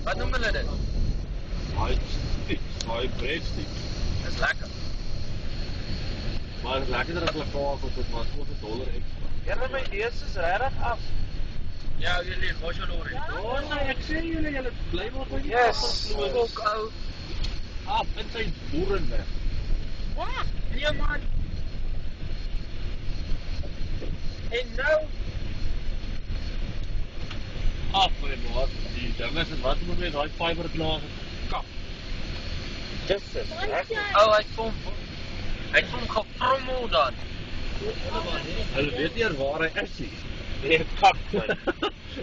Wat noem hulle dit? Daai breadsticks. Dis lekker. Maar het is lekkerder as lakaas op het, maar het kost $1 extra. Julle my deze is regtig af. Ja, jullie, was jou lorry. Nee, ek sê julle bly maar by die Yes. Fok, ou. Af in sy boerenweg. Wat? Nee, man. En nou? Af, my maat. Die ding is, wat moet met die fiberglaas kap? Dis is regtig. Oh, hy het hom gefrommel dan. Hulle weet nie waar hy is nie. Nee, kap man.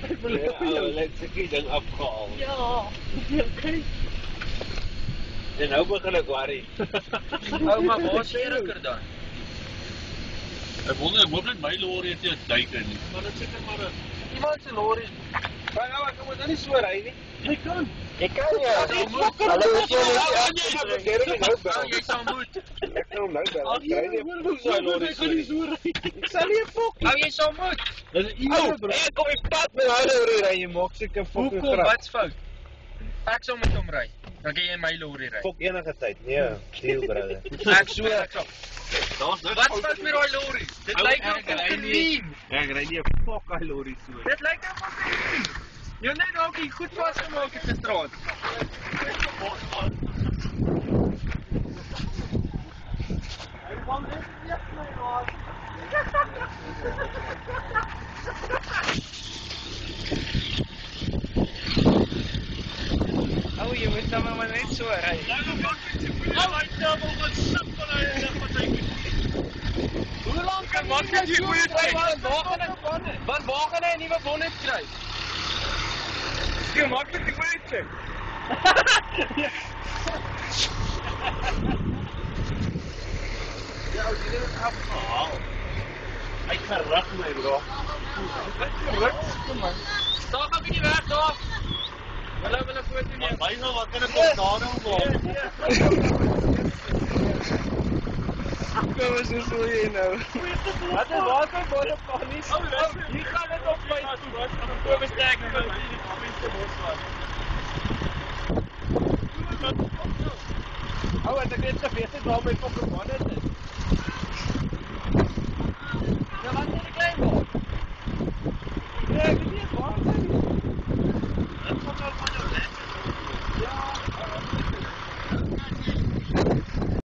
Ek wil Hulle het seker die ding afgehaal. Ja, kyk. En nou begin ek worry. Oh, maar waar is Eriker dan? Ek wonder, hooplik my lorry het nie 'n duik in nie. Maar dit seker maar 'n Iemand se lorry. Maar nou, ek moet nou nie so ry nie. jy kan. Jy kan ja. Hulle moet jou net nou bel. Oh, jy sal moet. Ek kan hom nou bel. Ek ry nie op sy lorry. Ek kan nie so ry. Ek sal nie 'n fok. Oh, jy sal moet. Dis 'n Ou, ure bro. ek kom die pad met hy lorry ry. Jy maak seker fucking Hoekom? grap. Wat's fout? Ek sal met hom ry. Dan kan jy in my lorry ry. Fok enige tyd. Nee, deal brother. Ek sweer ek sal. Daar's niks. Wat's fout met daai lorry? Dit Ou, lyk nou ek ry fucking nie. lean. Ek ry nie 'n fok hy lorry so. Dit lyk nou fucking lean. Jy net dalk hier goed vasgemaak het gisterand. Oh, jy moet dan maar net so ry. Hoe lank kan maak jy goeie tyd? Want waar gaan hy 'n nuwe bonnet kry? Jy maak dit goeie tyd. Ja, jy het dit afgehaal. Hy gerug my bro. Daar gaan 'n bietjie weg daar. Hulle wil 'n foto neem. Maar nou wat kan ek op daarom maak? Kom ons is hoe jy nou. Wat is water voor die panies? Hier gaan dit op my oorsteek nou. Ou, ek het net geweet waar my fucking bonnet is.